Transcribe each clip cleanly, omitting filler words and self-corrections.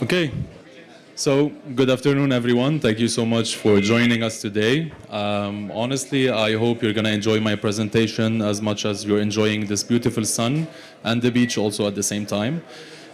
Okay, so good afternoon, everyone. Thank you so much for joining us today. Honestly, I hope you're going to enjoy my presentation as much as you're enjoying this beautiful sun and the beach also at the same time.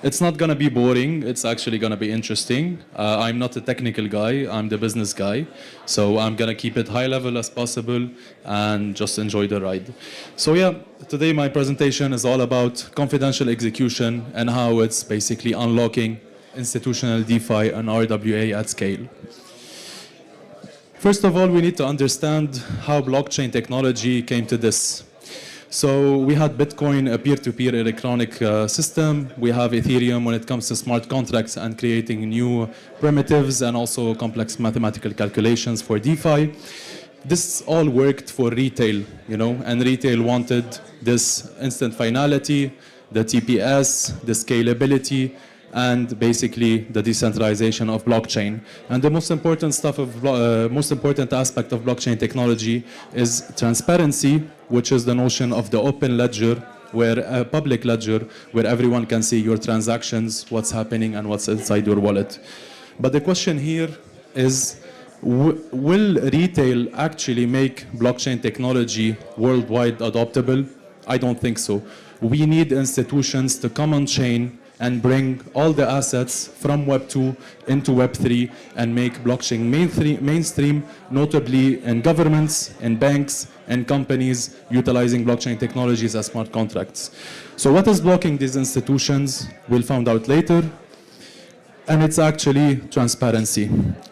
It's not going to be boring. It's actually going to be interesting. I'm not a technical guy. I'm the business guy. So I'm going to keep it high level as possible and just enjoy the ride. So yeah, today my presentation is all about confidential execution and how it's basically unlocking institutional DeFi and RWA at scale. First of all, we need to understand how blockchain technology came to this. So we had Bitcoin, a peer-to-peer electronic system. We have Ethereum when it comes to smart contracts and creating new primitives and also complex mathematical calculations for DeFi. This all worked for retail, and retail wanted this instant finality, the TPS, the scalability, and basically the decentralization of blockchain. And the most important aspect of blockchain technology is transparency, which is the notion of the open ledger, where a public ledger, where everyone can see your transactions, what's happening, and what's inside your wallet. But the question here is, will retail actually make blockchain technology worldwide adoptable? I don't think so. We need institutions to come on chain and bring all the assets from Web 2 into Web 3 and make blockchain mainstream, notably in governments, in banks, and companies utilizing blockchain technologies as smart contracts. So what is blocking these institutions? We'll find out later. And it's actually transparency.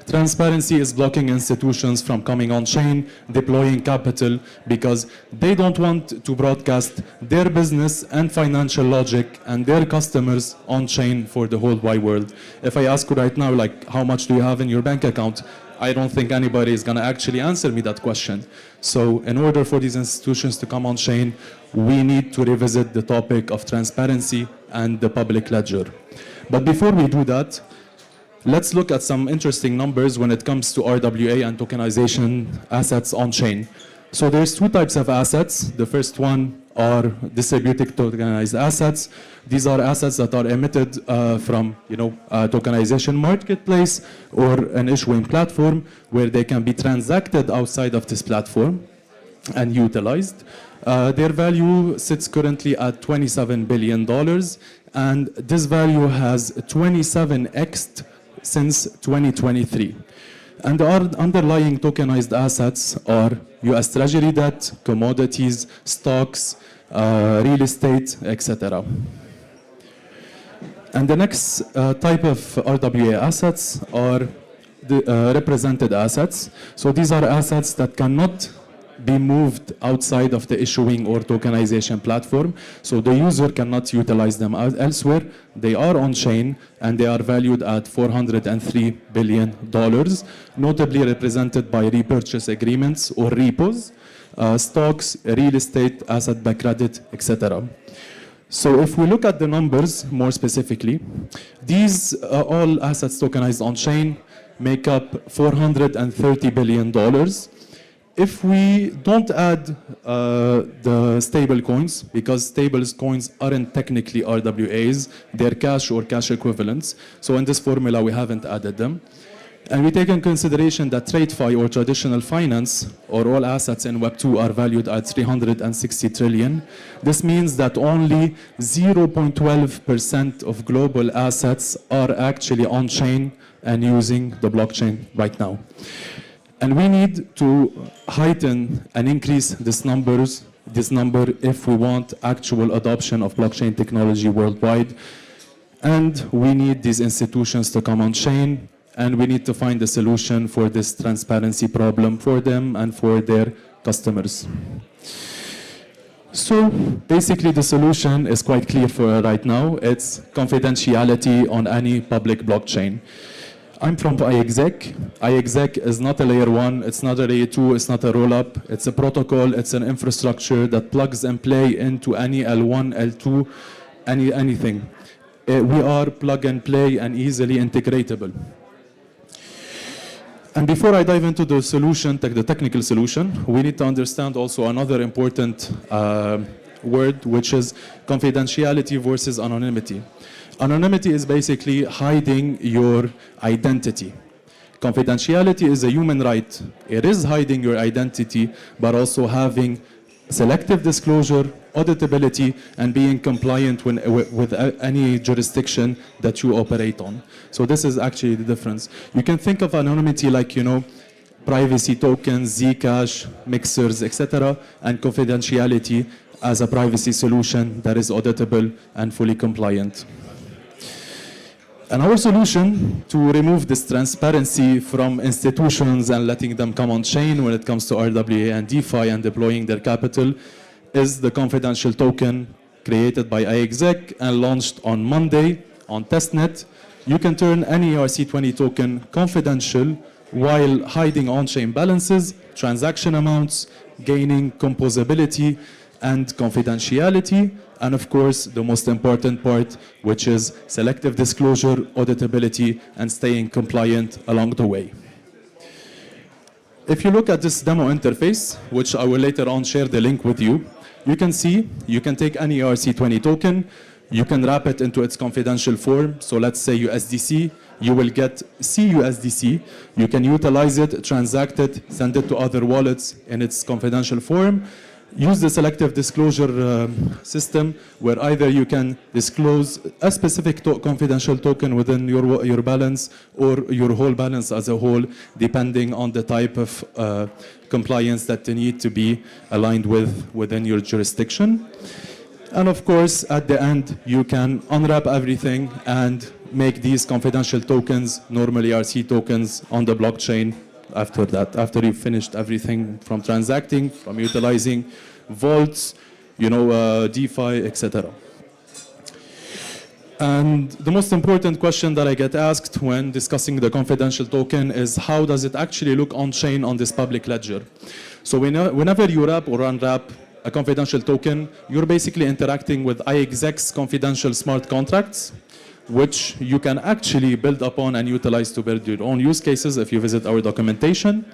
Transparency is blocking institutions from coming on chain, deploying capital, because they don't want to broadcast their business and financial logic and their customers on chain for the whole wide world. If I ask you right now, like, how much do you have in your bank account? I don't think anybody is going to actually answer me that question. So in order for these institutions to come on chain, we need to revisit the topic of transparency and the public ledger. But before we do that, let's look at some interesting numbers when it comes to RWA and tokenization assets on chain. So there's two types of assets. The first one are distributed tokenized assets. These are assets that are emitted from a tokenization marketplace or an issuing platform where they can be transacted outside of this platform and utilized. Their value sits currently at $27 billion, and this value has 27x since 2023. And the underlying tokenized assets are US Treasury debt, commodities, stocks, real estate, etc. And the next type of RWA assets are the represented assets. So these are assets that cannot be moved outside of the issuing or tokenization platform. So the user cannot utilize them elsewhere. They are on chain and they are valued at $403 billion, notably represented by repurchase agreements or repos, stocks, real estate, asset-backed credit, etc. So if we look at the numbers more specifically, these all assets tokenized on chain make up $430 billion. If we don't add the stable coins, because stable coins aren't technically RWAs, they're cash or cash equivalents. So in this formula, we haven't added them. And we take in consideration that TradeFi or traditional finance or all assets in Web 2 are valued at 360 trillion. This means that only 0.12% of global assets are actually on chain and using the blockchain right now. And we need to heighten and increase this number if we want actual adoption of blockchain technology worldwide. And we need these institutions to come on chain, and we need to find a solution for this transparency problem for them and for their customers. So basically the solution is quite clear for right now. It's confidentiality on any public blockchain. I'm from iExec. iExec is not a layer 1, it's not a layer 2, it's not a roll-up. It's a protocol, it's an infrastructure that plugs and play into any L1, L2, anything. We are plug and play and easily integratable. And before I dive into the solution, the technical solution, we need to understand also another important word, which is confidentiality versus anonymity. Anonymity is basically hiding your identity. Confidentiality is a human right. It is hiding your identity, but also having selective disclosure, auditability, and being compliant with any jurisdiction that you operate on. So this is actually the difference. You can think of anonymity like, privacy tokens, Zcash, mixers, etc., and confidentiality as a privacy solution that is auditable and fully compliant. And our solution to remove this transparency from institutions and letting them come on chain when it comes to RWA and DeFi and deploying their capital is the confidential token created by iExec and launched on Monday on testnet. You can turn any ERC20 token confidential while hiding on-chain balances, transaction amounts, gaining composability and confidentiality, and of course, the most important part, which is selective disclosure, auditability, and staying compliant along the way. If you look at this demo interface, which I will later on share the link with you, you can see you can take any ERC20 token, you can wrap it into its confidential form. So let's say USDC, you will get CUSDC. You can utilize it, transact it, send it to other wallets in its confidential form. Use the selective disclosure system where either you can disclose a specific confidential token within your balance or your whole balance as a whole, depending on the type of compliance that they need to be aligned within your jurisdiction. And of course, at the end, you can unwrap everything and make these confidential tokens, normally RC tokens, on the blockchain after that, after you've finished everything from transacting, from utilizing vaults, DeFi, etc. And the most important question that I get asked when discussing the confidential token is how does it actually look on-chain on this public ledger? So whenever you wrap or unwrap a confidential token, you're basically interacting with iExec's confidential smart contracts, which you can actually build upon and utilize to build your own use cases if you visit our documentation.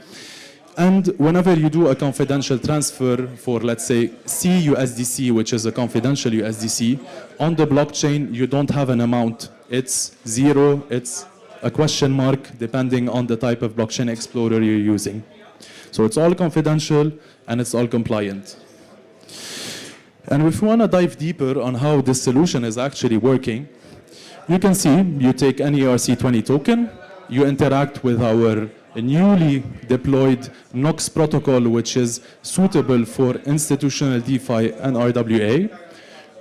And whenever you do a confidential transfer for, let's say, CUSDC, which is a confidential USDC, on the blockchain, you don't have an amount. It's zero, it's a question mark, depending on the type of blockchain explorer you're using. So it's all confidential and it's all compliant. And if we want to dive deeper on how this solution is actually working, you can see you take any ERC20 token, you interact with our newly deployed NOx protocol, which is suitable for institutional DeFi and RWA.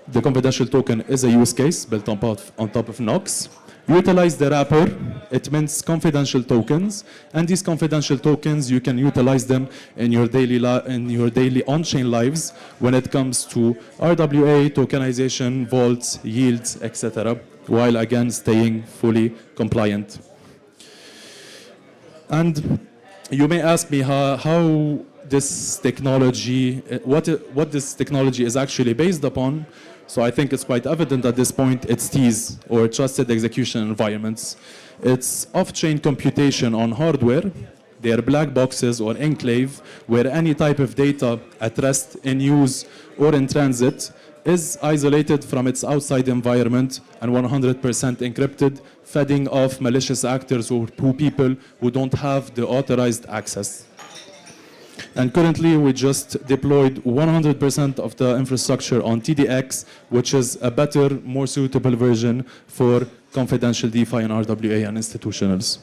The confidential token is a use case built on top of NOx. You utilize the wrapper, it mints confidential tokens, and these confidential tokens, you can utilize them in your daily on-chain lives when it comes to RWA, tokenization, vaults, yields, etc., while again staying fully compliant. And you may ask me how this technology, what this technology is actually based upon. So I think it's quite evident at this point, it's TEES, or Trusted Execution Environments. It's off-chain computation on hardware. They are black boxes or enclave, where any type of data at rest, in use, or in transit is isolated from its outside environment and 100% encrypted, fending off malicious actors or people who don't have the authorized access. And currently, we just deployed 100% of the infrastructure on TDX, which is a better, more suitable version for confidential DeFi and RWA and institutionals.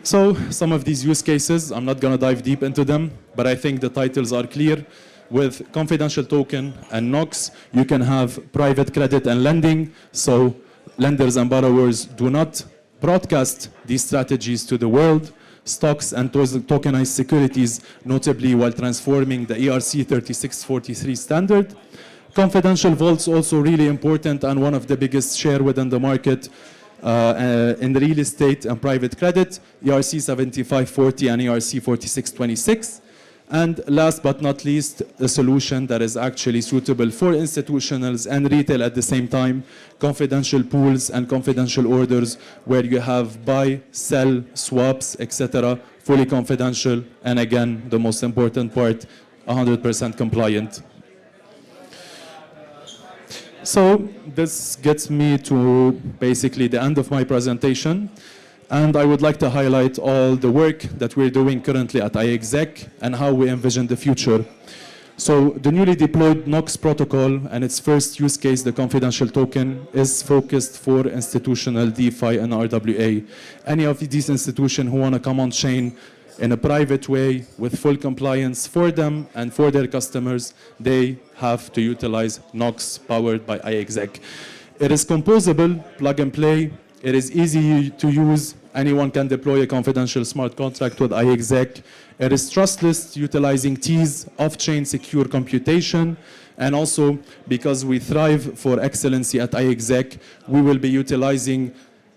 So some of these use cases, I'm not going to dive deep into them, but I think the titles are clear. With confidential token and NOx, you can have private credit and lending. So lenders and borrowers do not broadcast these strategies to the world. Stocks and tokenized securities, notably while transforming the ERC 3643 standard. Confidential vaults also really important and one of the biggest share within the market in the real estate and private credit, ERC 7540 and ERC 4626. And last but not least, a solution that is actually suitable for institutionals and retail at the same time, confidential pools and confidential orders where you have buy, sell, swaps, etc., fully confidential, and again, the most important part, 100% compliant. So this gets me to basically the end of my presentation. And I would like to highlight all the work that we're doing currently at iExec and how we envision the future. So the newly deployed NOx protocol and its first use case, the confidential token, is focused for institutional DeFi and RWA. Any of these institutions who want to come on chain in a private way with full compliance for them and for their customers, they have to utilize NOx powered by iExec. It is composable, plug and play. It is easy to use. Anyone can deploy a confidential smart contract with iExec. It is trustless, utilizing T's off-chain secure computation. And also, because we thrive for excellency at iExec, we will be utilizing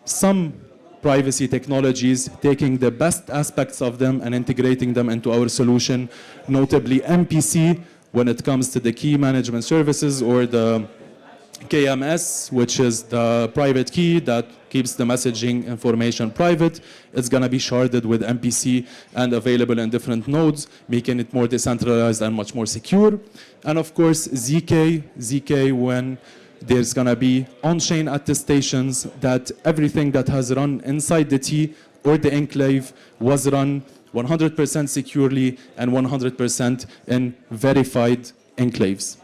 some privacy technologies, taking the best aspects of them and integrating them into our solution, notably MPC when it comes to the key management services, or the KMS, which is the private key that keeps the messaging information private. It's going to be sharded with MPC and available in different nodes, making it more decentralized and much more secure. And of course, ZK when there's going to be on-chain attestations that everything that has run inside the T or the enclave was run 100% securely and 100% in verified enclaves.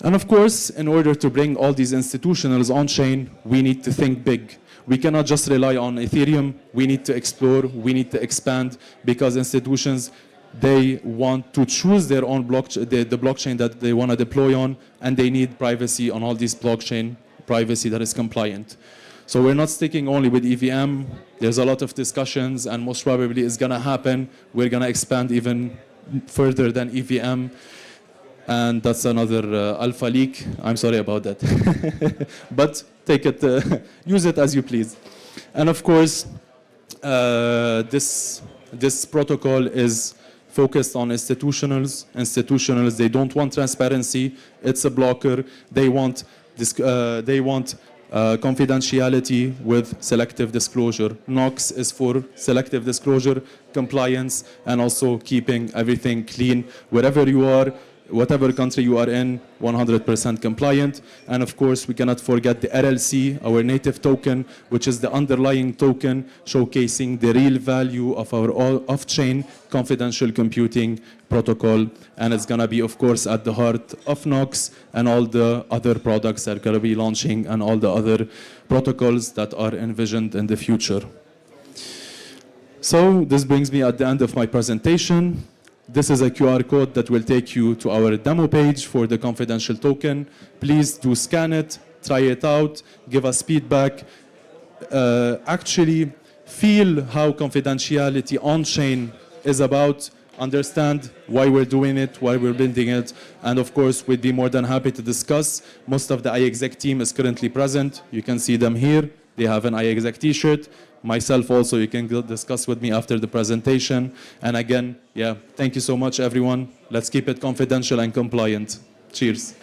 And of course, in order to bring all these institutionals on-chain, we need to think big. We cannot just rely on Ethereum. We need to explore, we need to expand, because institutions, they want to choose their own blockchain, the blockchain that they want to deploy on, and they need privacy on all these blockchain, privacy that is compliant. So we're not sticking only with EVM. There's a lot of discussions, and most probably it's going to happen. We're going to expand even further than EVM. And that's another alpha leak. I'm sorry about that. But take it, use it as you please. And of course, this protocol is focused on institutionals. Institutionals, they don't want transparency. It's a blocker. They want confidentiality with selective disclosure. NOx is for selective disclosure, compliance, and also keeping everything clean wherever you are, whatever country you are in, 100% compliant. And of course, we cannot forget the RLC, our native token, which is the underlying token showcasing the real value of our off-chain confidential computing protocol. And it's going to be, of course, at the heart of NOx and all the other products that are going to be launching and all the other protocols that are envisioned in the future. So this brings me at the end of my presentation. This is a QR code that will take you to our demo page for the confidential token. Please do scan it, try it out, give us feedback. Actually feel how confidentiality on-chain is about, understand why we're doing it, why we're building it, and of course, we'd be more than happy to discuss. Most of the iExec team is currently present. You can see them here. They have an iExec t-shirt. Myself also, you can discuss with me after the presentation. And again, yeah, thank you so much, everyone. Let's keep it confidential and compliant. Cheers.